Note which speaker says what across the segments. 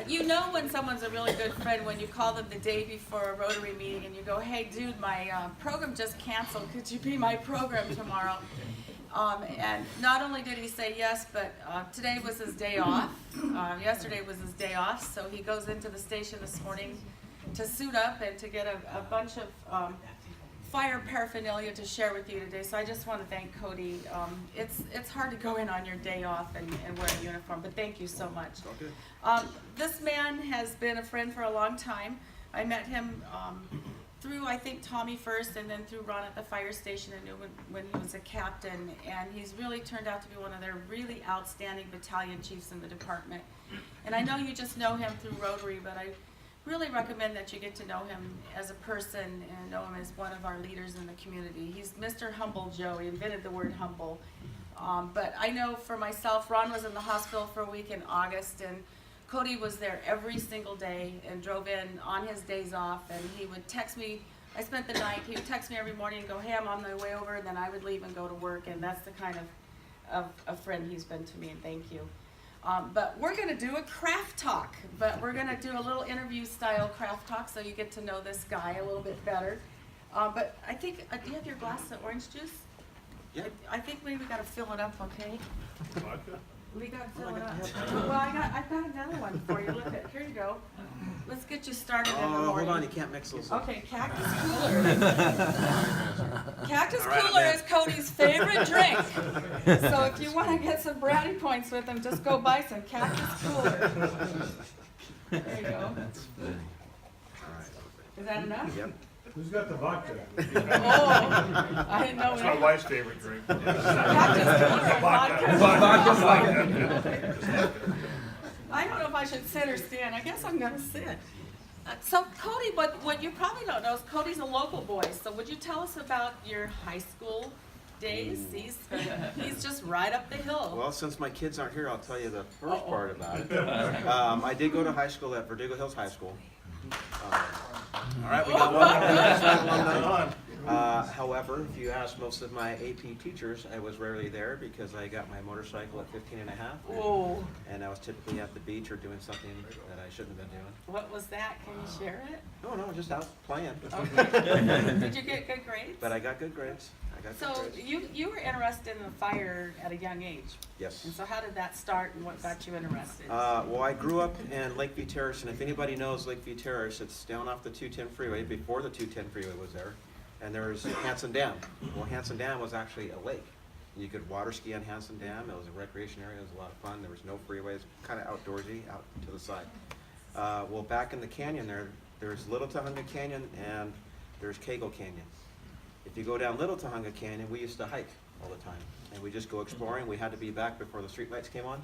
Speaker 1: You know when someone's a really good friend when you call them the day before a Rotary meeting and you go, hey dude, my program just canceled, could you be my program tomorrow? And not only did he say yes, but today was his day off. Yesterday was his day off, so he goes into the station this morning to suit up and to get a bunch of fire paraphernalia to share with you today. So I just want to thank Cody. It's hard to go in on your day off and wear a uniform, but thank you so much.
Speaker 2: Okay.
Speaker 1: This man has been a friend for a long time. I met him through, I think, Tommy first, and then through Ron at the fire station. I knew when he was a captain, and he's really turned out to be one of their really outstanding battalion chiefs in the department. And I know you just know him through Rotary, but I really recommend that you get to know him as a person and know him as one of our leaders in the community. He's Mr. Humble Joe. He invented the word humble. But I know for myself, Ron was in the hospital for a week in August, and Cody was there every single day and drove in on his days off, and he would text me. I spent the night. He would text me every morning and go, hey, I'm on my way over, and then I would leave and go to work, and that's the kind of friend he's been to me, and thank you. But we're going to do a craft talk, but we're going to do a little interview style craft talk so you get to know this guy a little bit better. But I think, do you have your glass of orange juice?
Speaker 2: Yeah.
Speaker 1: I think maybe we got to fill it up, okay?
Speaker 3: Vodka?
Speaker 1: We got to fill it up. Well, I've got another one for you. Look at, here you go. Let's get you started in the morning.
Speaker 2: Hold on, you can't mix those.
Speaker 1: Okay, Cactus Cooler. Cactus
Speaker 2: All right,
Speaker 1: Cooler
Speaker 2: I'm
Speaker 1: is Cody's favorite drink. So if you want to get some brownie points with him, just go buy some Cactus Cooler. There you go.
Speaker 2: All right.
Speaker 1: Is that enough?
Speaker 2: Yep.
Speaker 3: Who's got the vodka?
Speaker 1: Oh, I didn't know
Speaker 3: It's my
Speaker 1: that.
Speaker 3: wife's favorite drink.
Speaker 1: Cactus Cooler and vodka.
Speaker 3: Vodka.
Speaker 1: I don't know if I should sit or stand. I guess I'm going to sit. So Cody, what you probably don't know is Cody's a local boy. So would you tell us about your high school days? He's just right up the hill.
Speaker 2: Well, since my kids aren't here, I'll tell you the first part about it. I did go to high school at Verdugo Hills High School. All right, we got one. However, if you ask most of my AP teachers, I was rarely there because I got my motorcycle at 15 and a half. And I was typically at the beach or doing something that I shouldn't have been doing.
Speaker 1: What was that? Can you share it?
Speaker 2: No, just out playing.
Speaker 1: Okay. Did you get good grades?
Speaker 2: But I got good grades.
Speaker 1: So you were interested in the fire at a young age.
Speaker 2: Yes.
Speaker 1: And so how did that start and what got you interested?
Speaker 2: Well, I grew up in Lakeview Terrace, and if anybody knows Lakeview Terrace, it's down off the 210 freeway, before the 210 freeway was there. And there's Hanson Dam. Well, Hanson Dam was actually a lake. You could water ski on Hanson Dam. It was a recreation area. It was a lot of fun. There was no freeways, kind of outdoorsy, out to the side. Well, back in the canyon there's Little Tahunga Canyon and there's Cagle Canyon. If you go down Little Tahunga Canyon, we used to hike all the time. And we just go exploring. We had to be back before the streetlights came on.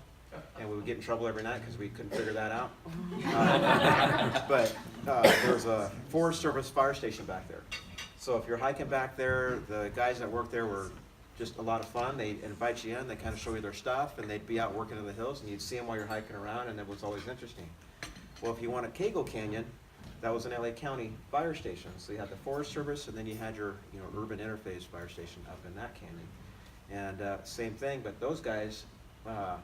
Speaker 2: And we would get in trouble every night because we couldn't figure that out. But there's a Forest Service fire station back there. So if you're hiking back there, the guys that work there were just a lot of fun. They'd invite you in, they kind of show you their stuff, and they'd be out working in the hills, and you'd see them while you're hiking around, and it was always interesting. Well, if you went to Cagle Canyon, that was an LA County fire station. So you had the Forest Service, and then you had your urban interface fire station up in that canyon. And same thing, but those guys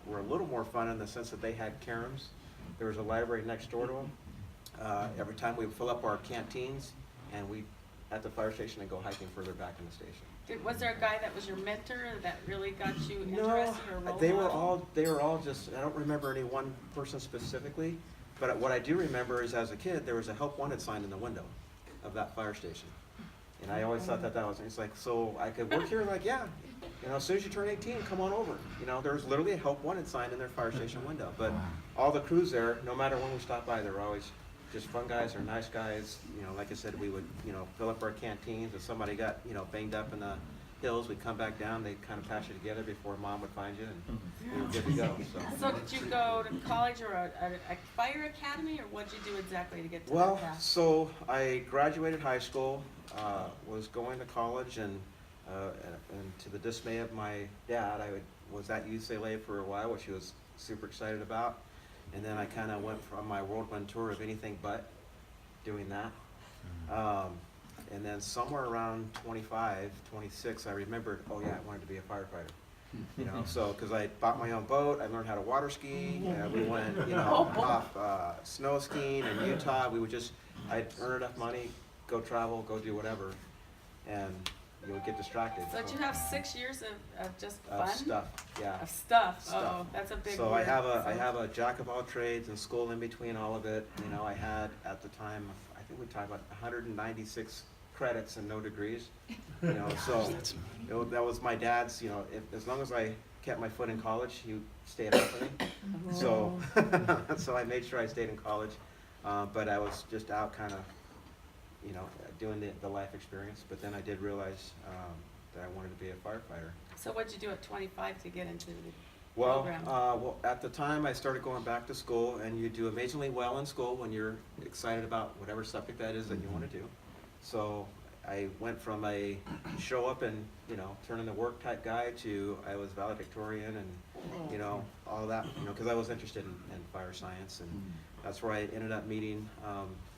Speaker 2: were a little more fun in the sense that they had caroms. There was a library next door to them. Every time we would fill up our canteens, and we at the fire station and go hiking further back in the station.
Speaker 1: Was there a guy that was your mentor that really got you interested or role
Speaker 2: they
Speaker 1: model?
Speaker 2: were all just, I don't remember any one person specifically, but what I do remember is as a kid, there was a help wanted sign in the window of that fire station. And I always thought that was, it's like, so I could work here, like, yeah, as soon as you turn 18, come on over. There was literally a help wanted sign in their fire station window. But all the crews there, no matter when we stopped by, they were always just fun guys or nice guys. Like I said, we would, fill up our canteens. If somebody got, banged up in the hills, we'd come back down. They'd kind of patch you together before mom would find you, and we were good to go.
Speaker 1: So did you go to college or a fire academy, or what did you do exactly to get to that
Speaker 2: Well,
Speaker 1: path?
Speaker 2: so I graduated high school, was going to college, and to the dismay of my dad, I was at UCLA for a while, which he was super excited about. And then I kind of went from my whirlwind tour of anything but doing that. And then somewhere around 25, 26, I remembered, oh yeah, I wanted to be a firefighter. You know, so, cause I bought my own boat, I learned how to water ski, we went, you know, off, snow skiing in Utah, we would just, I'd earn enough money, go travel, go do whatever, and you would get distracted.
Speaker 1: So did you have 6 years of just fun?
Speaker 2: Of stuff, yeah.
Speaker 1: Of stuff.
Speaker 2: Stuff.
Speaker 1: Oh, that's a big
Speaker 2: So
Speaker 1: word.
Speaker 2: I have a jack of all trades and school in between all of it. You know, I had at the time, I think we talked about 196 credits and no degrees. You know, so that was my dad's. You know, as long as I kept my foot in college, he stayed up for me. So, so I made sure I stayed in college, but I was just out kind of, you know, doing the life experience. But then I did realize that I wanted to be a firefighter.
Speaker 1: So what'd you do at 25 to get into the
Speaker 2: Well,
Speaker 1: program?
Speaker 2: well, at the time I started going back to school, and you do amazingly well in school when you're excited about whatever subject that is that you want to do. So I went from a show up and, you know, turn in the work type guy to I was valedictorian and, you know, all that, you know, because I was interested in fire science, and that's where I ended up meeting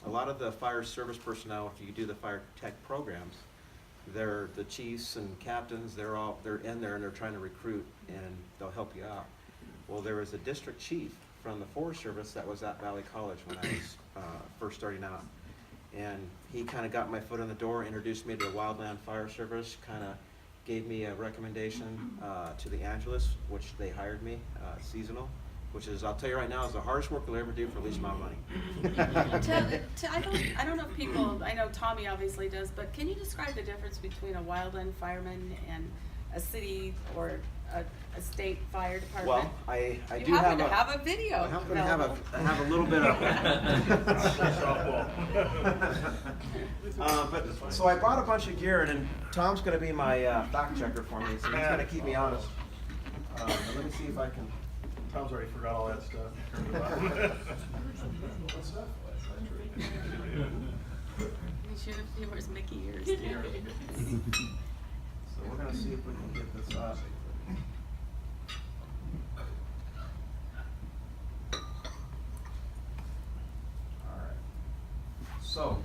Speaker 2: a lot of the fire service personnel. If you do the fire tech programs, they're the chiefs and captains, they're in there and they're trying to recruit, and they'll help you out. Well, there was a district chief from the Forest Service that was at Valley College when I was first starting out. And he kind of got my foot in the door, introduced me to the Wildland Fire Service, kind of gave me a recommendation to the Angeles, which they hired me, seasonal, which is, I'll tell you right now, is the hardest work you'll ever do for the least amount of money.
Speaker 1: I don't know if people, I know Tommy obviously does, but can you describe the difference between a wildland fireman and a city or a state fire department?
Speaker 2: Well, I
Speaker 1: You
Speaker 2: do
Speaker 1: happen
Speaker 2: have
Speaker 1: to have a video
Speaker 2: I happen to have
Speaker 1: available.
Speaker 2: I have a little bit of.
Speaker 3: Softball.
Speaker 2: But so I brought a bunch of gear, and then Tom's going to be my fact checker for me, so he's going to keep me honest. Let me see if I can.
Speaker 3: Tom's already forgot all that stuff.
Speaker 1: You should have, he wears Mickey ears.
Speaker 2: So we're going to see if we can get this up. All right. So,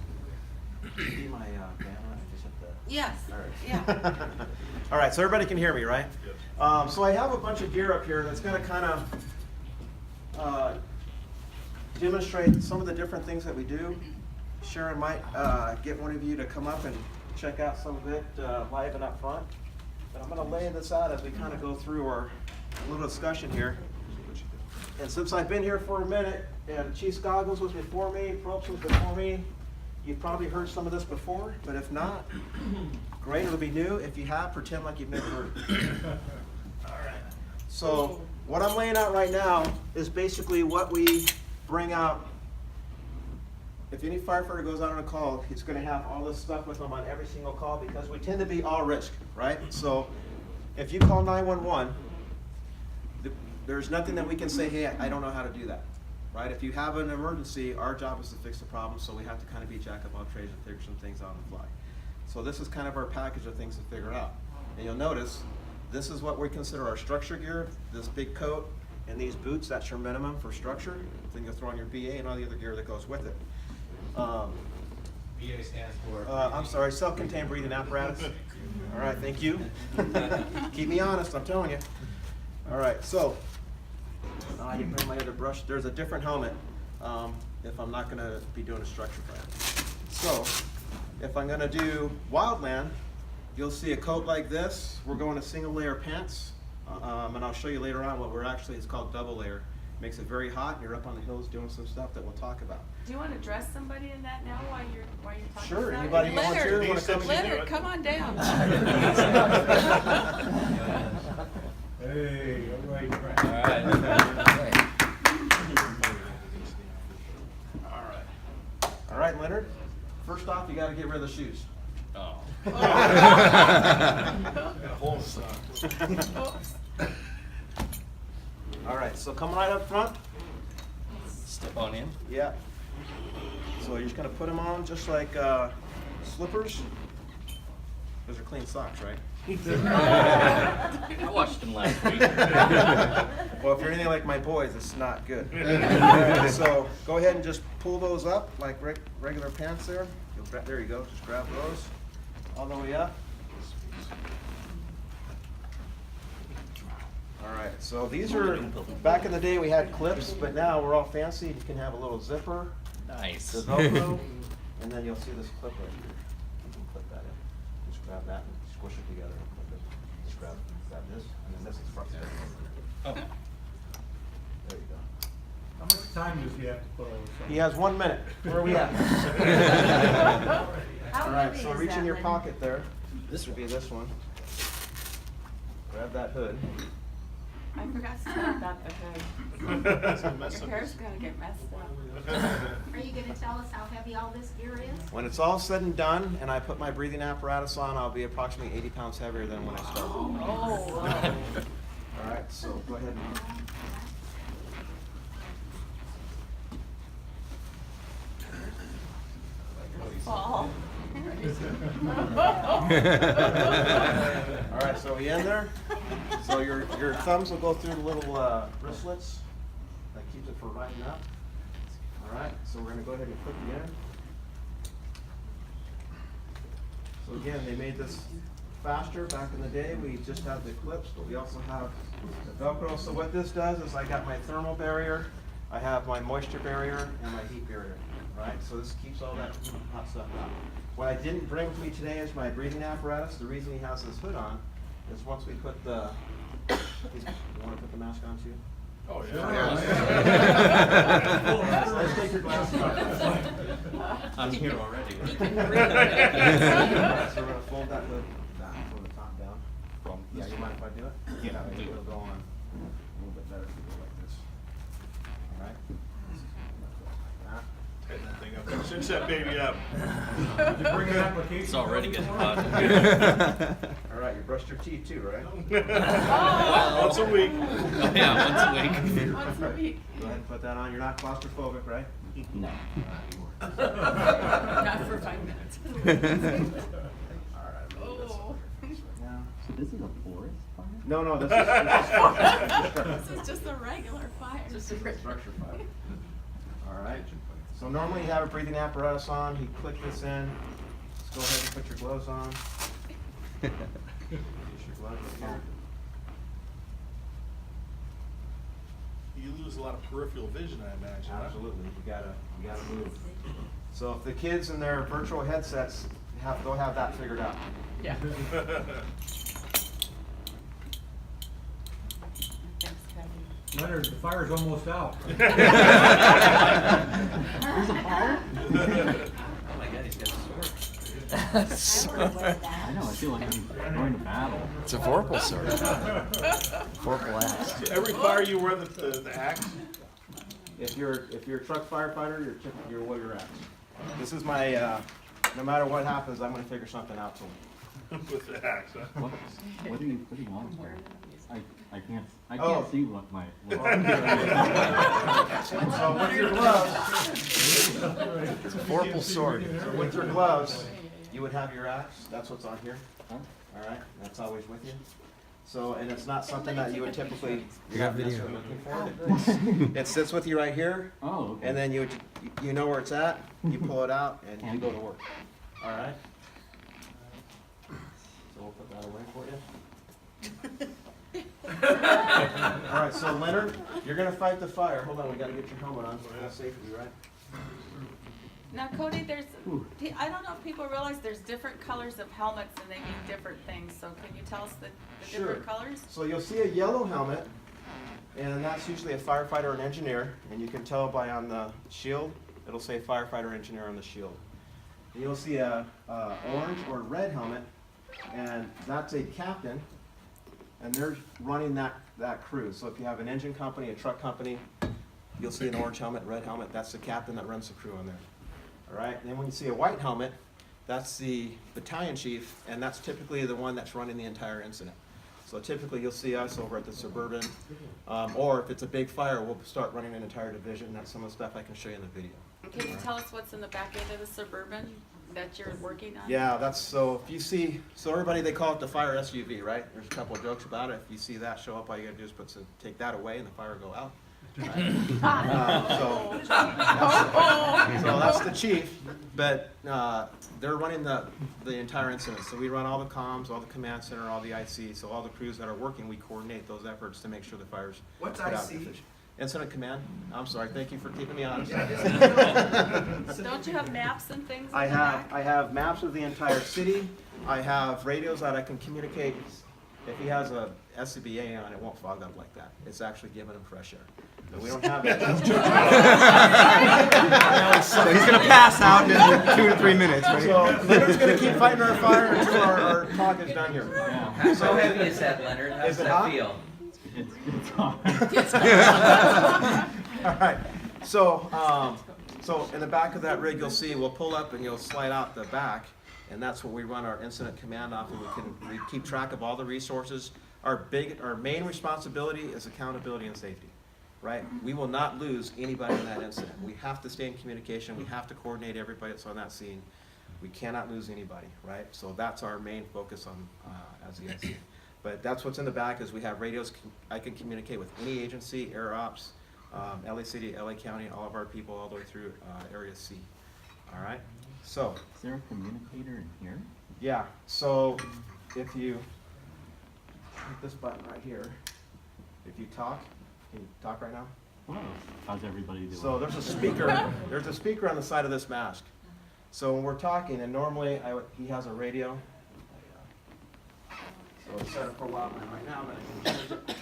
Speaker 2: be my camera. I just have to.
Speaker 1: Yes,
Speaker 2: All right.
Speaker 1: yeah.
Speaker 2: All right, so everybody can hear me, right?
Speaker 3: Yes.
Speaker 2: So I have a bunch of gear up here that's going to kind of demonstrate some of the different things that we do. Sharon might get one of you to come up and check out some of it live and up front. But I'm going to lay this out as we kind of go through our little discussion here. And since I've been here for a minute, and Chief Scoggins was before me, Probst was before me, you've probably heard some of this before, but if not, great, it'll be new. If you have, pretend like you've never heard it. All right. So what I'm laying out right now is basically what we bring out. If any firefighter goes out on a call, he's going to have all this stuff with them on every single call, because we tend to be all risk, right? So if you call 911, there's nothing that we can say, hey, I don't know how to do that, right? If you have an emergency, our job is to fix the problem, so we have to kind of be jack of all trades and figure some things out on the fly. So this is kind of our package of things to figure out. And you'll notice, this is what we consider our structure gear, this big coat, and these boots, that's your minimum for structure. Then you'll throw on your BA and all the other gear that goes with it.
Speaker 4: BA stands for?
Speaker 2: I'm sorry, self-contained breathing apparatus. All right, thank you. Keep me honest, I'm telling you. All right, so, I didn't bring my other brush. There's a different helmet if I'm not gonna be doing a structure plan. So, if I'm gonna do wildland, you'll see a coat like this. We're going to single layer pants, and I'll show you later on what we're actually, it's called double layer. Makes it very hot, and you're up on the hills doing some stuff that we'll talk about.
Speaker 1: Do you want to dress somebody in that now while you're talking
Speaker 2: Sure,
Speaker 1: about
Speaker 2: anybody
Speaker 1: it?
Speaker 2: volunteer?
Speaker 1: Leonard,
Speaker 2: Wanna come and do
Speaker 1: Leonard,
Speaker 3: it?
Speaker 1: come on down.
Speaker 3: Hey, all right.
Speaker 2: All right, Leonard. First off, you gotta get rid of the shoes.
Speaker 4: Oh.
Speaker 3: Got a hole in the sock.
Speaker 1: Oops.
Speaker 2: All right, so come right up front.
Speaker 4: Step on in.
Speaker 2: Yeah. So you're just gonna put them on just like slippers. Those are clean socks, right?
Speaker 4: I watched them last week.
Speaker 2: Well, if you're anything like my boys, it's not good. All right, so go ahead and just pull those up like regular pants there. There you go, just grab those all the way up. All right, so these are, back in the day we had clips, but now we're all fancy. You can have a little zipper,
Speaker 4: Nice.
Speaker 2: the Velcro, and then you'll see this clip right here. You can clip that in. Just grab that and squish it together and clip it. Just grab this, and then this is front.
Speaker 4: Oh,
Speaker 2: There you go.
Speaker 3: How much time does he have to put all this on?
Speaker 2: He has 1 minute. Where are we at?
Speaker 1: How
Speaker 2: All right,
Speaker 1: heavy
Speaker 2: so
Speaker 1: is
Speaker 2: reach
Speaker 1: that,
Speaker 2: in your
Speaker 1: Leonard?
Speaker 2: pocket there. This would be this one. Grab that hood.
Speaker 1: I forgot to tell about the hood.
Speaker 3: That's a mess
Speaker 1: Your
Speaker 3: up.
Speaker 1: hair's gonna get messed up.
Speaker 5: Are you gonna tell us how heavy all this gear is?
Speaker 2: When it's all said and done, and I put my breathing apparatus on, I'll be approximately 80 pounds heavier than when I started.
Speaker 1: Oh, wow.
Speaker 2: All right, so go ahead and.
Speaker 1: Fall.
Speaker 2: All right, so we in there? So your thumbs will go through the little wristlets. That keeps it from riding up. All right, so we're gonna go ahead and click the end. So again, they made this faster. Back in the day, we just had the clips, but we also have the Velcro. So what this does is I got my thermal barrier, I have my moisture barrier, and my heat barrier. Right, so this keeps all that hot stuff out. What I didn't bring with me today is my breathing apparatus. The reason he has this hood on is once we put the, you wanna put the mask on too?
Speaker 3: Oh,
Speaker 2: Let's take your glasses off.
Speaker 4: I'm here already.
Speaker 1: He can breathe.
Speaker 2: So we're gonna fold that hood down, from the top down.
Speaker 4: From
Speaker 2: Yeah, you mind if I do it?
Speaker 4: Yeah.
Speaker 2: Maybe it'll go on a little bit better if we go like this. All right? That.
Speaker 3: Tighten that thing up. Cinch that baby up.
Speaker 6: Did you bring an application?
Speaker 4: It's already getting hot.
Speaker 2: All right, you brushed your teeth too, right?
Speaker 3: Once a week.
Speaker 4: Oh, yeah, once a week.
Speaker 1: Once a week.
Speaker 2: Go ahead and put that on. You're not claustrophobic, right?
Speaker 4: No.
Speaker 1: Not for 5 minutes.
Speaker 2: All right.
Speaker 1: Oh.
Speaker 2: Now.
Speaker 7: So this is a forest fire?
Speaker 2: No, this is
Speaker 1: This is just a regular fire. Just a
Speaker 2: structure fire. All right. So normally you have a breathing apparatus on. You click this in. Let's go ahead and put your gloves on. Put your gloves right here.
Speaker 3: You lose a lot of peripheral vision, I imagine. huh?
Speaker 2: Absolutely. You gotta move. So if the kids in their virtual headsets they'll have that figured out.
Speaker 1: Yeah. Thanks, Kevin.
Speaker 6: Leonard, the fire's almost out.
Speaker 7: There's a fire?
Speaker 4: Oh my god, he's got a sword.
Speaker 7: I know, I feel like I'm going to battle.
Speaker 8: It's a Vorpal sword. Vorpal axe.
Speaker 3: Every fire you wear the axe?
Speaker 2: If you're a truck firefighter, you're warrior axe. This is my no matter what happens, I'm gonna figure something out to them.
Speaker 3: With the axe, huh?
Speaker 7: What do you want there? I can't
Speaker 2: Oh.
Speaker 7: see what my.
Speaker 2: So with your gloves,
Speaker 8: It's a Vorpal sword.
Speaker 2: so with your gloves, you would have your axe. That's what's on here. All right, that's always with you. So, and it's not something that you would typically.
Speaker 8: You got video.
Speaker 2: Looking for. It sits with you right here,
Speaker 7: Oh, okay.
Speaker 2: and then you know where it's at. You pull it out, and you go to work. All right. So we'll put that away for you. All right, so Leonard, you're gonna fight the fire. Hold on, we gotta get your helmet on for safety, right?
Speaker 1: Now, Cody, I don't know if people realize there's different colors of helmets and they mean different things, so can you tell us the different colors?
Speaker 2: So you'll see a yellow helmet, and that's usually a firefighter or an engineer, and you can tell by on the shield, it'll say firefighter or engineer on the shield. And you'll see a orange or red helmet, and that's a captain, and they're running that crew. So if you have an engine company, a truck company, you'll see an orange helmet, red helmet, that's the captain that runs the crew on there. All right, and then when you see a white helmet, that's the battalion chief, and that's typically the one that's running the entire incident. So typically you'll see us over at the Suburban, or if it's a big fire, we'll start running an entire division. That's some of the stuff I can show you in the video.
Speaker 1: Can you tell us what's in the back end of the Suburban that you're working on?
Speaker 2: Yeah, that's, so if you see, so everybody, they call it the fire SUV, right? There's a couple of jokes about it. If you see that show up, all you gotta do is take that away and the fire will go out. Right? So that's the chief. But they're running the entire incident. So we run all the comms, all the command center, all the IC. So all the crews that are working, we coordinate those efforts to make sure the fire's
Speaker 4: What's
Speaker 2: put out
Speaker 4: IC?
Speaker 2: efficient. Incident command. I'm sorry. Thank you for keeping me honest.
Speaker 1: Don't you have maps and things in
Speaker 2: I
Speaker 1: the
Speaker 2: have
Speaker 1: back?
Speaker 2: maps of the entire city. I have radios that I can communicate. If he has a SCBA on, it won't fog up like that. It's actually giving him fresh air. But we don't have that.
Speaker 9: So he's gonna pass out in 2 to 3 minutes, right?
Speaker 2: So Leonard's gonna keep fighting our fire until our talk is done here.
Speaker 7: Yeah,
Speaker 4: How heavy is that, Leonard? How
Speaker 2: Is
Speaker 4: does
Speaker 2: it
Speaker 4: that
Speaker 2: hot?
Speaker 4: feel?
Speaker 7: it's hard.
Speaker 2: All right. So in the back of that rig, you'll see we'll pull up and you'll slide out the back, and that's where we run our incident command off, and we keep track of all the resources. Our main responsibility is accountability and safety, right? We will not lose anybody in that incident. We have to stay in communication. We have to coordinate everybody that's on that scene. We cannot lose anybody, right? So that's our main focus on as the IC. But that's what's in the back is we have radios. I can communicate with any agency, Air Ops, LA City, LA County, all of our people all the way through Area C. All right. So
Speaker 7: Is there a communicator in here?
Speaker 2: yeah. So if you hit this button right here, if you talk, can you talk right now?
Speaker 7: Hello. How's everybody doing?
Speaker 2: So there's a speaker. There's a speaker on the side of this mask. So when we're talking, and normally he has a radio. So it's set up for a while right now, but I can change it.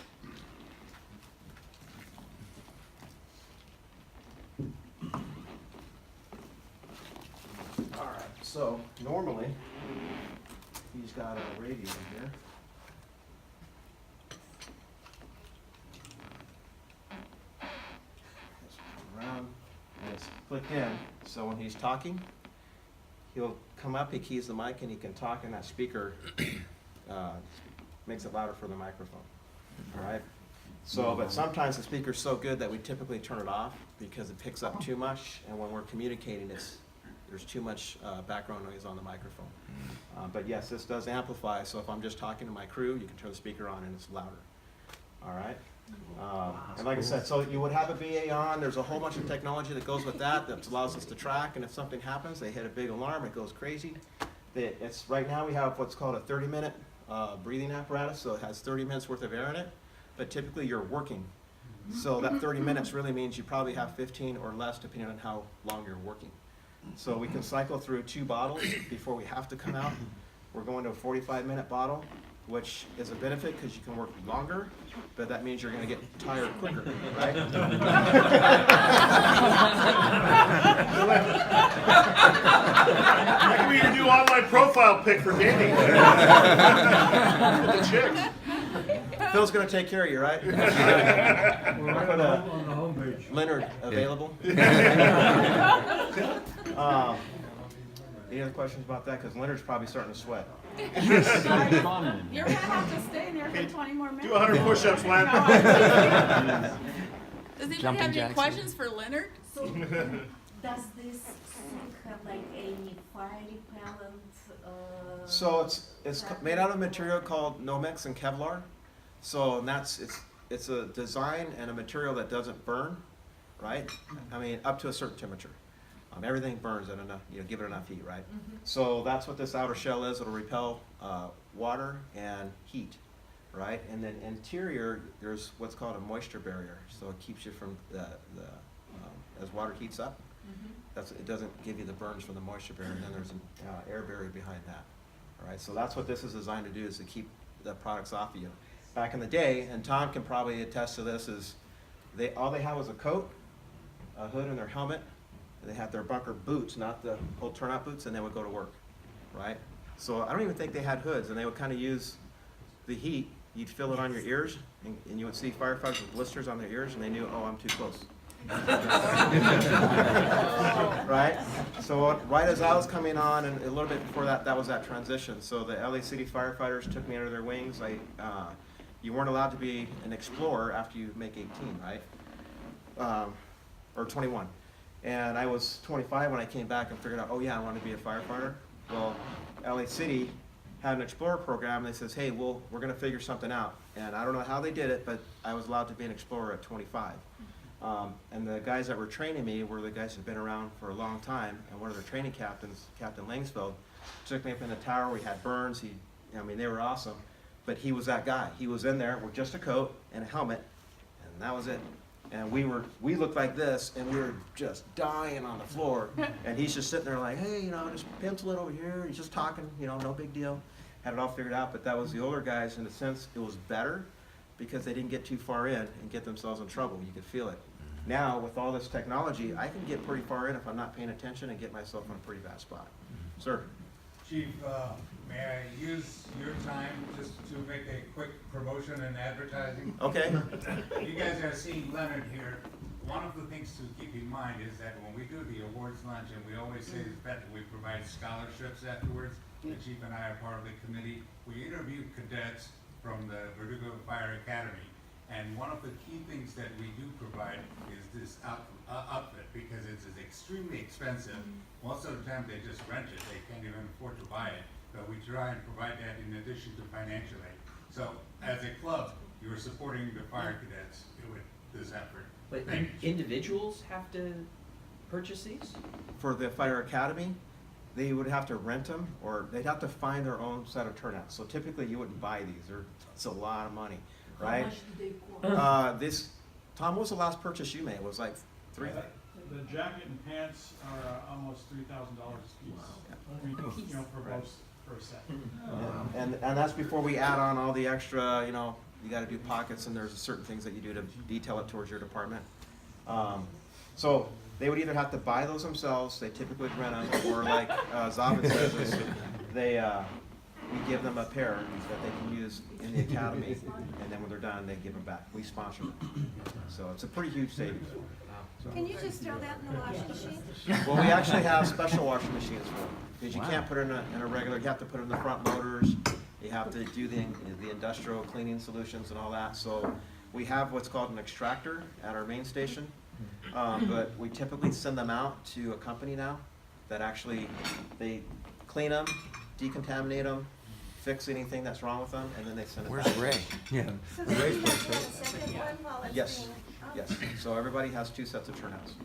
Speaker 2: All right. So normally he's got a radio in here. Just around, and it's clicked in. So when he's talking, he'll come up, he keys the mic, and he can talk in that speaker. Makes it louder for the microphone. All right. So, but sometimes the speaker's so good that we typically turn it off because it picks up too much, and when we're communicating, there's too much background noise on the microphone. But yes, this does amplify. So if I'm just talking to my crew, you can turn the speaker on and it's louder. All right. And like I said, so you would have a BA on. There's a whole bunch of technology that goes with that allows us to track. And if something happens, they hit a big alarm. It goes crazy. It's right now we have what's called a 30-minute breathing apparatus. So it has 30 minutes worth of air in it. But typically you're working. So that 30 minutes really means you probably have 15 or less depending on how long you're working. So we can cycle through 2 bottles before we have to come out. We're going to a 45-minute bottle, which is a benefit because you can work longer, but that means you're going to get tired quicker, right?
Speaker 3: That could be your new online profile pic for dating. With the chicks.
Speaker 2: Phil's going to take care of you, right?
Speaker 6: We're right on the homepage.
Speaker 2: Leonard available? Any other questions about that? Because Leonard's probably starting to sweat.
Speaker 1: You're gonna have to stay in there for 20 more minutes.
Speaker 3: Do 100 push-ups, Len.
Speaker 1: Does anybody
Speaker 8: Jumping
Speaker 1: have any
Speaker 8: jacks.
Speaker 1: questions for Leonard?
Speaker 5: So, does this suit have like any fire repellent?
Speaker 2: So it's made out of a material called Nomex and Kevlar. So and it's a design and a material that doesn't burn, right? I mean, up to a certain temperature. Everything burns at enough, give it enough heat, right? So that's what this outer shell is. It'll repel water and heat, right? And then interior, there's what's called a moisture barrier. So it keeps you from as water heats up, it doesn't give you the burns from the moisture barrier. And then there's an air barrier behind that, all right? So that's what this is designed to do, is to keep the products off of you. Back in the day, and Tom can probably attest to this, is all they had was a coat, a hood, and their helmet. They had their bunker boots, not the old turnout boots, and they would go to work, right? So I don't even think they had hoods, and they would kind of use the heat. You'd feel it on your ears, and you would see firefighters with blisters on their ears, and they knew, oh, I'm too close. Right? So right as I was coming on, and a little bit before that, that was that transition. So the LA City firefighters took me under their wings. You weren't allowed to be an explorer after you make 18, right? Or 21. And I was 25 when I came back and figured out, oh yeah, I want to be a firefighter. Well, LA City had an explorer program, and they says, hey, we're going to figure something out. And I don't know how they did it, but I was allowed to be an explorer at 25. And the guys that were training me were the guys who've been around for a long time, and one of their training captains, Captain Langsfeld, took me up in the tower. We had burns. They were awesome. But he was that guy. He was in there with just a coat and a helmet, and that was it. And we looked like this, and we were just dying on the floor. And he's just sitting there like, hey, just pencil it over here. He's just talking, no big deal. Had it all figured out. But that was the older guys. In a sense, it was better because they didn't get too far in and get themselves in trouble. You could feel it. Now, with all this technology, I can get pretty far in if I'm not paying attention and get myself in a pretty bad spot. Sir?
Speaker 10: Chief, may I use your time just to make a quick promotion and advertising?
Speaker 2: Okay.
Speaker 10: You guys are seeing Leonard here. One of the things to keep in mind is that when we do the awards lunch, and we always say it's better, we provide scholarships afterwards. The chief and I are part of the committee. We interview cadets from the Verdugo Fire Academy. And one of the key things that we do provide is this outfit, because it's extremely expensive. Most of the time they just rent it, they can't even afford to buy it. But we try and provide that in addition to financial aid. So as a club, you're supporting the fire cadets with this effort.
Speaker 4: But
Speaker 10: Thank you.
Speaker 4: individuals have to purchase these?
Speaker 2: For the fire academy, they would have to rent them, or they'd have to find their own set of turnouts. So typically you wouldn't buy these. It's a lot of money, right?
Speaker 5: How much do they cost?
Speaker 2: Tom, what was the last purchase you made? It was like $3,000.
Speaker 6: The jacket and pants are almost $3,000 a piece. For a set.
Speaker 2: And that's before we add on all the extra, you gotta do pockets, and there's certain things that you do to detail it towards your department. So they would either have to buy those themselves, they typically rent them, or like Zabit says, we give them a pair that they can use in the academy, and then when they're done, they give them back. We sponsor them. So it's a pretty huge savings.
Speaker 11: Can you just throw that in the washing machine?
Speaker 2: Well, we actually have special washing machines for them, because you can't put it in a regular, you have to put it in the front loaders, you have to do the industrial cleaning solutions and all that. So we have what's called an extractor at our main station, but we typically send them out to a company now that actually, they clean them, decontaminate them, fix anything that's wrong with them, and then they send it back.
Speaker 8: Where's Ray? Yeah.
Speaker 11: So then you have a second one while it's
Speaker 2: Yes.
Speaker 11: being. Oh.
Speaker 2: Yes, so everybody has 2 sets of turnouts.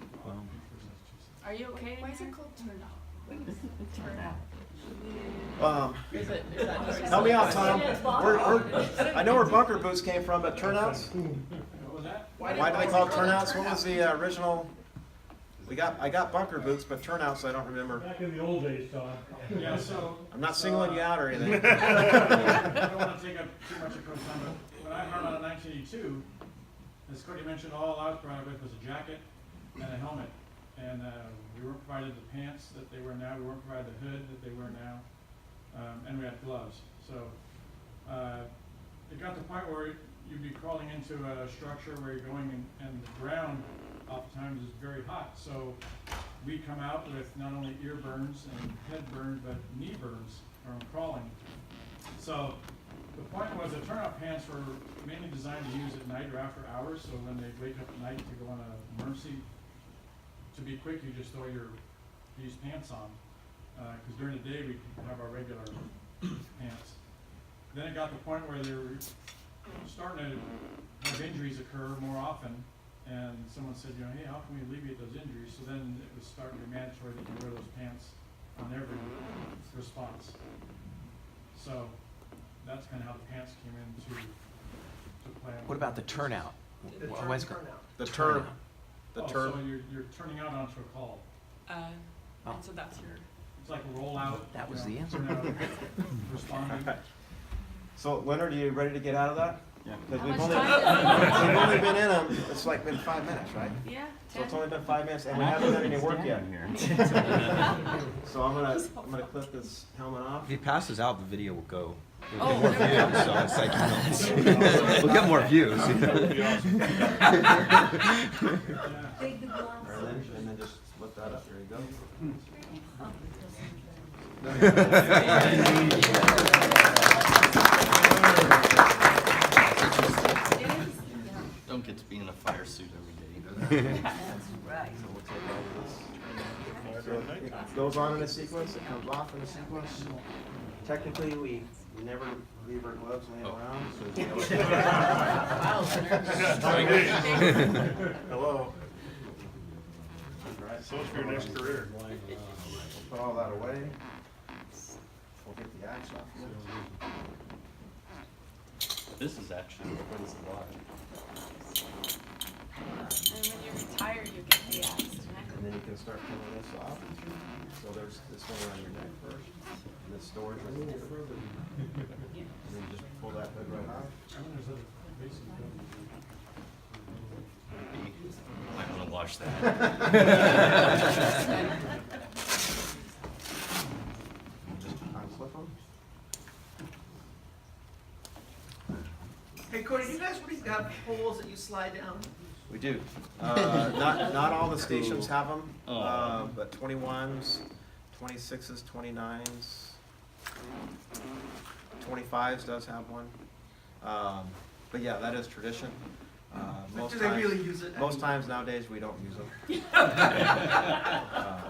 Speaker 1: Are you okay?
Speaker 11: Why is it called Turnout?
Speaker 2: Help me out, Tom. I know where bunker boots came from, but turnouts?
Speaker 6: What was that?
Speaker 2: Why do they call it turnouts? What was the original? I got bunker boots, but turnouts I don't remember.
Speaker 6: Back in the old days, Todd. Yeah, so.
Speaker 2: I'm not singling you out or anything.
Speaker 6: I don't want to take up too much of Cody's time, but when I hired out in 1982, as Cody mentioned, all I was provided with was a jacket and a helmet. And we weren't provided the pants that they wear now, we weren't provided the hood that they wear now, and we had gloves. So it got to the point where you'd be crawling into a structure where you're going and the ground oftentimes is very hot. So we come out with not only ear burns and head burns, but knee burns from crawling. So the point was the turnout pants were mainly designed to use at night or after hours. So when they wake up at night to go on an emergency, to be quick, you just throw these pants on. Because during the day we have our regular pants. Then it got to the point where they were starting to have injuries occur more often. And someone said, hey, how can we alleviate those injuries? So then it was starting to be mandatory that you wear those pants on every response. So that's kind of how the pants came into play.
Speaker 8: What about the turnout? When's
Speaker 2: The turn.
Speaker 6: So you're turning out onto a call.
Speaker 1: And so that's your.
Speaker 6: It's like a rollout.
Speaker 8: That was the answer.
Speaker 6: Turnout, responding.
Speaker 2: So Leonard, are you ready to get out of that?
Speaker 7: Yeah.
Speaker 2: Because
Speaker 1: How
Speaker 2: we've
Speaker 1: much
Speaker 2: only been in them, it's like been 5 minutes, right?
Speaker 1: Yeah.
Speaker 2: So it's only been 5 minutes, and we haven't done any work yet. So I'm gonna clip this helmet off.
Speaker 9: If he passes out, the video will go.
Speaker 1: Oh,
Speaker 9: We'll get more views, so it's like, we'll get more views.
Speaker 5: Take the gloves.
Speaker 2: And then just lift that up, there you go.
Speaker 8: Don't get to be in a fire suit every day.
Speaker 5: That's right.
Speaker 2: So we'll take all of this. So it goes on in a sequence, it comes off in a sequence. Technically, we We never leave our gloves laying
Speaker 8: Oh.
Speaker 2: around, so
Speaker 3: Hello.
Speaker 2: Alright,
Speaker 3: So much for your next career.
Speaker 2: We'll put all that away. We'll get the axe off here.
Speaker 8: This is actually what brings the water.
Speaker 1: And when you retire, you get the axe.
Speaker 2: And then you can start pulling this off. So there's this one around your neck first, and this storage right here. And then you just pull that hood right off.
Speaker 8: I want to wash that.
Speaker 2: Just unslip them.
Speaker 4: Hey Cody, you guys really got poles that you slide down?
Speaker 2: We do. Not all the stations have them,
Speaker 8: Oh.
Speaker 2: but 21s, 26s, 29s, 25s does have one. But yeah, that is tradition.
Speaker 4: But do they really use it?
Speaker 2: Most times nowadays, we don't use them.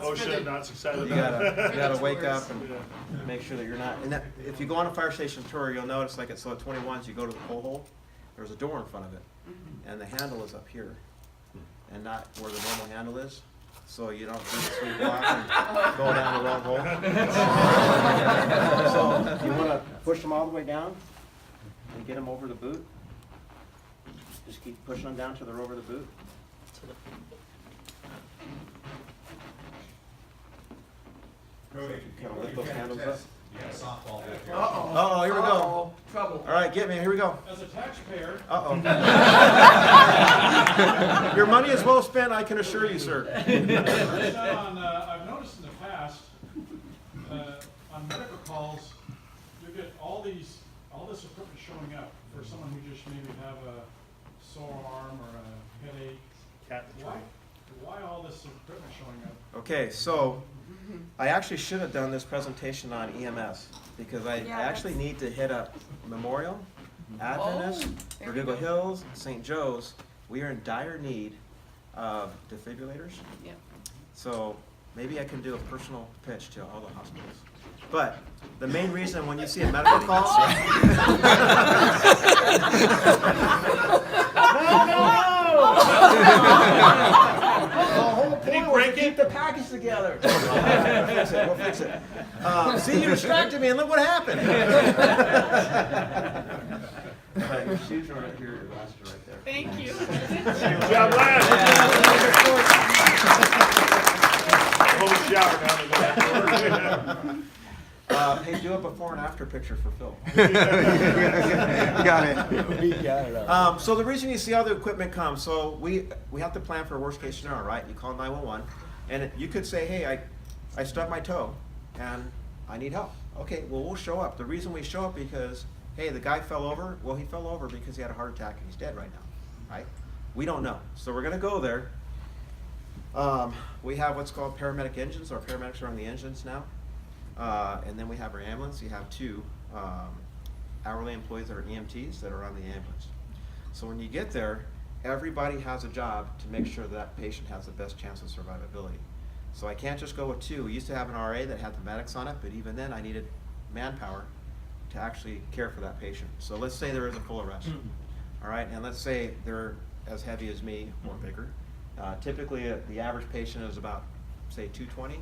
Speaker 3: Oh shit, not excited
Speaker 2: You
Speaker 3: about
Speaker 2: gotta wake up
Speaker 3: Yeah.
Speaker 2: and make sure that you're not, and that, if you go on a fire station tour, you'll notice like at 21s, you go to the pole hole, there's a door in front of it, and the handle is up here, and not where the normal handle is, so you don't do the sweep walk and go down the wrong hole. So you wanna push them all the way down and get them over the boot. Just keep pushing them down till they're over the boot.
Speaker 10: Cody,
Speaker 2: Kind of lift those handles up.
Speaker 10: Yeah, softball.
Speaker 2: Uh-oh, here we go.
Speaker 4: Trouble.
Speaker 2: All right, get me, here we go.
Speaker 6: As a taxpayer,
Speaker 2: Uh-oh. Your money is well spent, I can assure you, sir.
Speaker 6: I've noticed in the past, on medical calls, you get all this equipment showing up for someone who just maybe have a sore arm or a headache.
Speaker 3: Cat in the tree.
Speaker 6: Why all this equipment showing up?
Speaker 2: Okay, so I actually should have done this presentation on EMS because I
Speaker 1: Yeah,
Speaker 2: actually
Speaker 1: that's-
Speaker 2: need to hit up Memorial, Adventist,
Speaker 1: there we
Speaker 2: Verdugo
Speaker 1: go.
Speaker 2: Hills, St. Joe's. We are in dire need of defibrillators.
Speaker 1: Yep.
Speaker 2: So maybe I can do a personal pitch to all the hospitals. But the main reason when you see a medical call. The whole point was to keep the package together. We'll fix it. See, you distracted me, and look what happened. Your shoes are right here, your glasses are right there.
Speaker 1: Thank you.
Speaker 3: Good job, lad. Hold a shower down in the back.
Speaker 2: Hey, do a before and after picture for Phil.
Speaker 9: Got it.
Speaker 2: So the reason you see all the equipment come, so we have to plan for a worst case scenario, right? You call 911, and you could say, hey, I stubbed my toe, and I need help. Okay, well, we'll show up. The reason we show up because, hey, the guy fell over. Well, he fell over because he had a heart attack and he's dead right now, right? We don't know. So we're gonna go there. We have what's called paramedic engines. Our paramedics are on the engines now. And then we have our ambulance. You have two hourly employees that are EMTs that are on the ambulance. So when you get there, everybody has a job to make sure that patient has the best chance of survivability. So I can't just go with two. We used to have an RA that had the medics on it, but even then I needed manpower to actually care for that patient. So let's say there is a full arrest, all right? And let's say they're as heavy as me or bigger. Typically, the average patient is about, say, 220.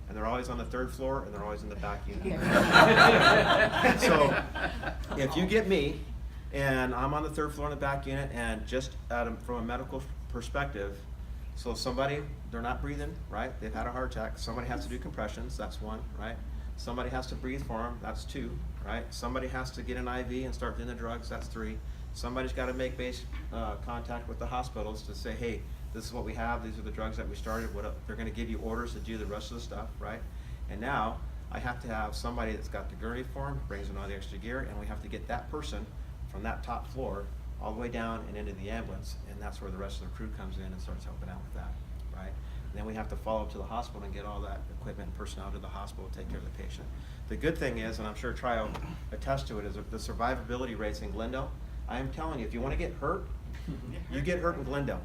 Speaker 2: And they're always on the third floor, and they're always in the back unit. So, if you get me, and I'm on the third floor in the back unit, and just from a medical perspective, so somebody, they're not breathing, right? They've had a heart attack. Somebody has to do compressions, that's one, right? Somebody has to breathe for them, that's two, right? Somebody has to get an IV and start doing the drugs, that's three. Somebody's got to make base contact with the hospitals to say, hey, this is what we have, these are the drugs that we started, they're gonna give you orders to do the rest of the stuff, right? And now, I have to have somebody that's got the gurney for them, brings in all the extra gear, and we have to get that person from that top floor all the way down and into the ambulance, and that's where the rest of the crew comes in and starts helping out with that, right? And then we have to follow up to the hospital and get all that equipment and personnel to the hospital to take care of the patient. The good thing is, and I'm sure Tri will attest to it, is the survivability rates in Glendale. I am telling you, if you wanna get hurt, you get hurt in Glendale,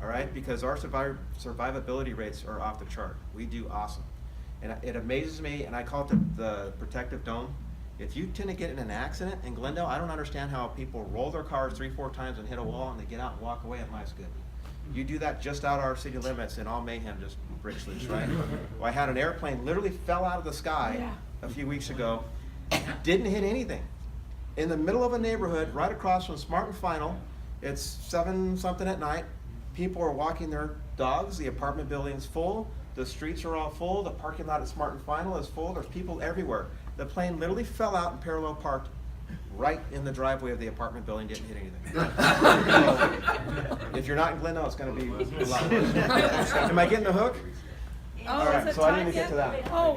Speaker 2: all right? Because our survivability rates are off the chart. We do awesome. And it amazes me, and I call it the protective dome. If you tend to get in an accident in Glendale, I don't understand how people roll their cars 3-4 times and hit a wall and they get out and walk away and life's good. You do that just out our city limits and all mayhem just breaks loose, right? Well, I had an airplane literally fell out of the sky a few weeks ago, didn't hit anything. In the middle of a neighborhood, right across from Smart and Final, it's 7-something at night. People are walking their dogs, the apartment building's full, the streets are all full, the parking lot at Smart and Final is full, there's people everywhere. The plane literally fell out and parallel parked right in the driveway of the apartment building, didn't hit anything. So, if you're not in Glendale, it's gonna be a lot worse. Am I getting the hook?
Speaker 1: Oh,
Speaker 2: All right,
Speaker 1: is it
Speaker 2: so I
Speaker 1: time
Speaker 2: didn't get
Speaker 1: yet?
Speaker 2: to that.
Speaker 1: Oh,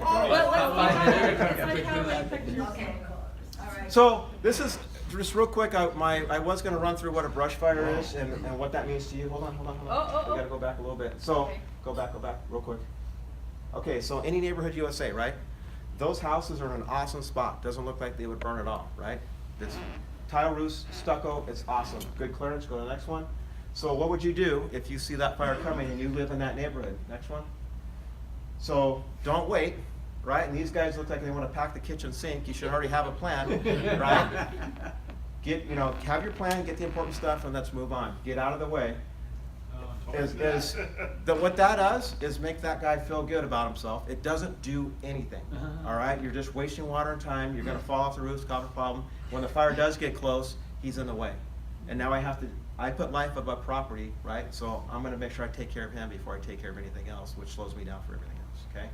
Speaker 2: So this is, just real quick, I was gonna run through what a brush fire is and what that means to you. Hold on. We gotta go back a little bit. So,
Speaker 1: Okay.
Speaker 2: go back, real quick. Okay, so any neighborhood USA, right? Those houses are in an awesome spot. Doesn't look like they would burn at all, right? It's tile roofs, stucco, it's awesome. Good clearance, go to the next one. So what would you do if you see that fire coming and you live in that neighborhood? Next one. So don't wait, right? And these guys look like they want to pack the kitchen sink. You should already have a plan, right? Have your plan, get the important stuff, and let's move on. Get out of the way. What that does is make that guy feel good about himself. It doesn't do anything, all right? You're just wasting water and time. You're gonna fall off the roof, cause a problem. When the fire does get close, he's in the way. And now I put life above property, right? So I'm gonna make sure I take care of him before I take care of anything else, which slows me down for everything else, okay?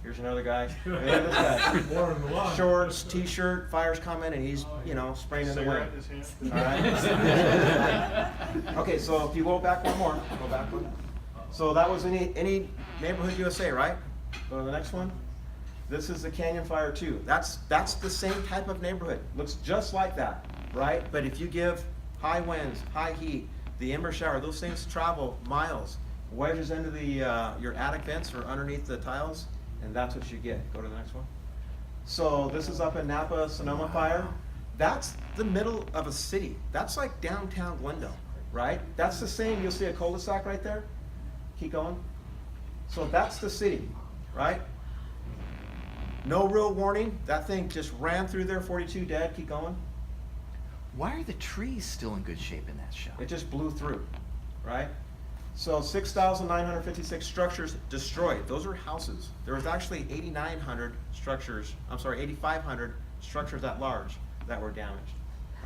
Speaker 2: Here's another guy. Look at this guy. Shorts, t-shirt, fire's coming, and he's, spraying in the wind. All right. Okay, so if you go back one more, go back one. So that was any neighborhood USA, right? Go to the next one. This is the Canyon Fire 2. That's the same type of neighborhood. Looks just like that, right? But if you give high winds, high heat, the ember shower, those things travel miles, wedges into your attic vents or underneath the tiles, and that's what you get. Go to the next one. So this is up in Napa, Sonoma Fire. That's the middle of a city. That's like downtown Glendale, right? That's the same, you'll see a cul-de-sac right there. Keep going. So that's the city, right? No real warning. That thing just ran through there, 42 dead. Keep going.
Speaker 9: Why are the trees still in good shape in that shot?
Speaker 2: It just blew through, right? So 6,956 structures destroyed. Those are houses. There was actually 8,500 structures at large that were damaged.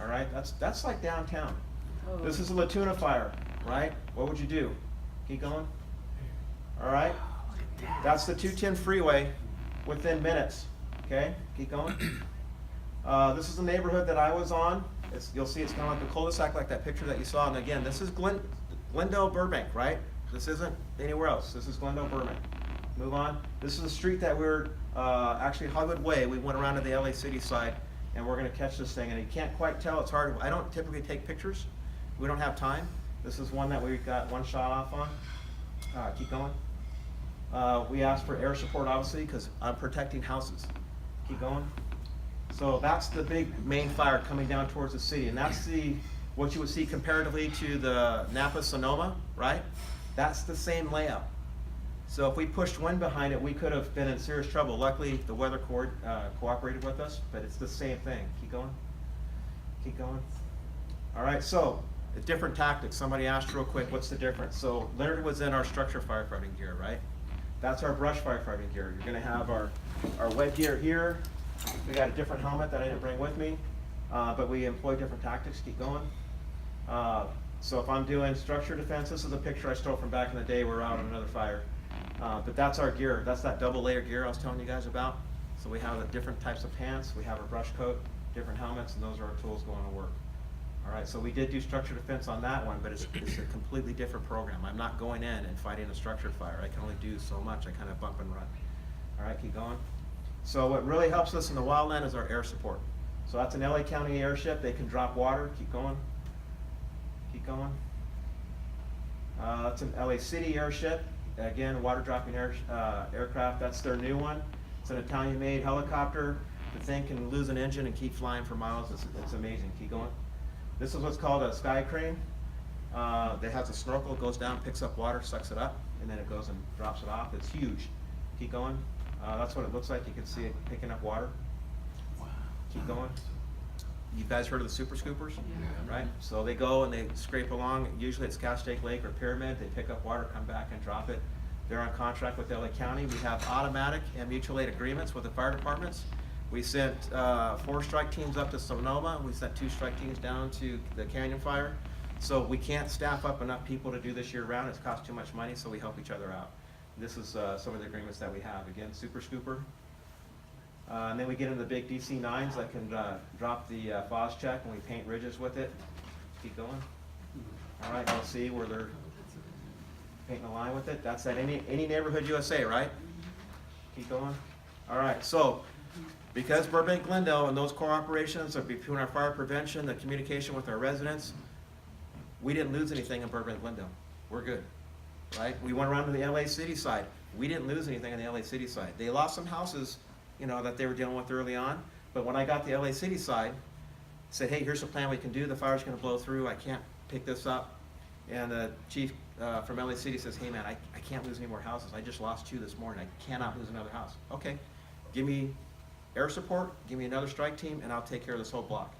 Speaker 2: All right, that's like downtown. This is a Latuna fire, right? What would you do? Keep going. All right, that's the 210 freeway within minutes. Okay, keep going. This is the neighborhood that I was on. You'll see it's kind of like a cul-de-sac, like that picture that you saw. And again, this is Glendale, Burbank, right? This isn't anywhere else. This is Glendale, Burbank. Move on. This is a street that we're actually Hollywood Way. We went around to the LA City side, and we're going to catch this thing. And you can't quite tell. It's hard. I don't typically take pictures. We don't have time. This is one that we got one shot off on. Keep going. We asked for air support, obviously, because I'm protecting houses. Keep going. So that's the big main fire coming down towards the city, and that's what you would see comparatively to the Napa Sonoma, right? That's the same layout. So if we pushed wind behind it, we could have been in serious trouble. Luckily, the weather cooperated with us, but it's the same thing. Keep going. Keep going. All right, so different tactics. Somebody asked real quick, what's the difference? So Leonard was in our structure firefighting gear, right? That's our brush firefighting gear. You're gonna have our wet gear here. We got a different helmet that I didn't bring with me, but we employ different tactics. Keep going. So if I'm doing structure defense, this is a picture I stole from back in the day. We're out on another fire. But that's our gear. That's that double layer gear I was telling you guys about. So we have the different types of pants. We have our brush coat, different helmets, and those are our tools going to work. All right, so we did do structure defense on that one, but it's a completely different program. I'm not going in and fighting a structure fire. I can only do so much. I kind of bump and run. All right, keep going. So what really helps us in the wildland is our air support. So that's an LA County airship. They can drop water. Keep going. Keep going. That's an LA City airship. Again, water dropping aircraft. That's their new one. It's an Italian-made helicopter. The thing can lose an engine and keep flying for miles. It's amazing. Keep going. This is what's called a sky crane. It has a snorkel, goes down, picks up water, sucks it up, and then it goes and drops it off. It's huge. Keep going. That's what it looks like. You can see it picking up water. Wow. Keep going. You guys heard of the super scoopers? Right? So they go and they scrape along, usually it's Castaic Lake or Pyramid, they pick up water, come back and drop it. They're on contract with LA County. We have automatic and mutual aid agreements with the fire departments. We sent 4 strike teams up to Sonoma. We sent 2 strike teams down to the Canyon Fire. So we can't staff up enough people to do this year round. It's cost too much money, so we help each other out. This is some of the agreements that we have. Again, super scooper. And then we get into the big DC-9s that can drop the FOS check and we paint ridges with it. Keep going. All right, you'll see where they're painting a line with it. That's at any neighborhood USA, right? Keep going. All right, so because Burbank Glendale and those core operations are between our fire prevention, the communication with our residents, we didn't lose anything in Burbank Glendale. We're good, right? We went around to the LA City side. We didn't lose anything on the LA City side. They lost some houses, you know, that they were dealing with early on. But when I got the LA City side, said, hey, here's a plan we can do. The fire's gonna blow through. I can't pick this up. And the chief from LA City says, hey man, I can't lose any more houses. I just lost 2 this morning. I cannot lose another house. Okay, give me air support, give me another strike team, and I'll take care of this whole block.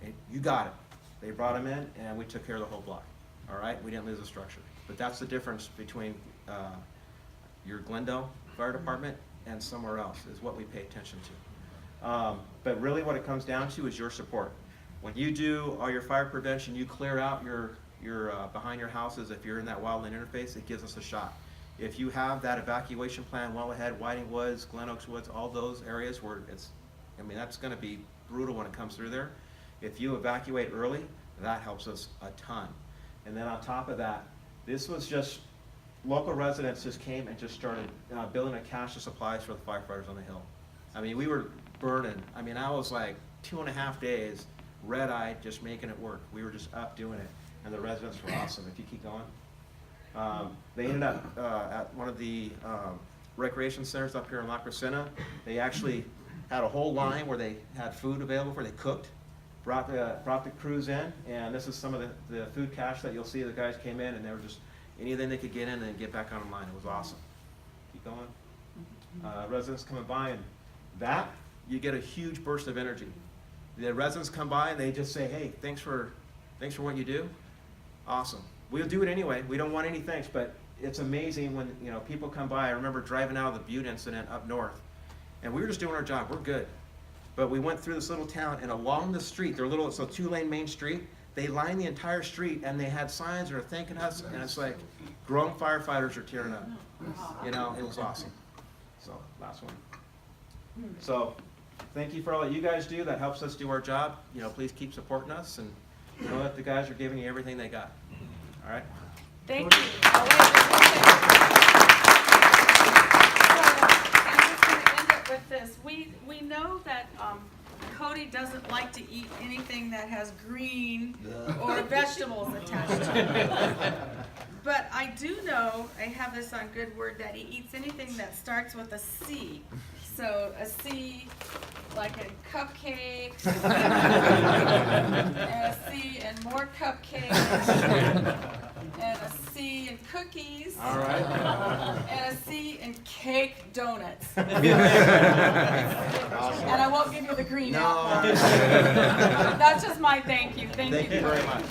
Speaker 2: And you got it. They brought them in, and we took care of the whole block. All right, we didn't lose a structure. But that's the difference between your Glendale Fire Department and somewhere else, is what we pay attention to. But really what it comes down to is your support. When you do all your fire prevention, you clear out your behind your houses. If you're in that wildland interface, it gives us a shot. If you have that evacuation plan well ahead, Whiting Woods, Glen Oaks Woods, all those areas where it's, I mean, that's gonna be brutal when it comes through there. If you evacuate early, that helps us a ton. And then on top of that, this was just, local residents just came and just started building a cache of supplies for the firefighters on the hill. I mean, we were burning. I mean, I was like 2.5 days, red-eyed, just making it work. We were just up doing it, and the residents were awesome. If you keep going. They ended up at one of the recreation centers up here in La Crescenta. They actually had a whole line where they had food available where they cooked, brought the crews in, and this is some of the food cache that you'll see. The guys came in and they were just, anything they could get in and get back on the line. It was awesome. Keep going. Residents coming by, and that, you get a huge burst of energy. The residents come by and they just say, hey, thanks for what you do. Awesome. We'll do it anyway. We don't want any thanks, but it's amazing when, you know, people come by. I remember driving out of the Butte incident up north, and we were just doing our job. We're good. But we went through this little town, and along the street, it's a 2-lane main street. They lined the entire street, and they had signs that are thanking us, and it's like, grown firefighters are tearing up. You know, it was awesome. So, last one. So, thank you for all that you guys do. That helps us do our job. You know, please keep supporting us, and know that the guys are giving you everything they got. All right?
Speaker 1: Thank you. I'm just going to end it with this. We know that Cody doesn't like to eat anything that has green or vegetables attached to it. But I do know, I have this on good word, that he eats anything that starts with a C. So a C, like in cupcakes, and a C in more cupcakes, and a C in cookies,
Speaker 2: All right.
Speaker 1: and a C in cake donuts. And I won't give you the green apple. That's just my thank you. Thank you.
Speaker 2: Thank you very much.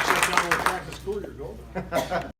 Speaker 3: That's how we're back to school, you're going.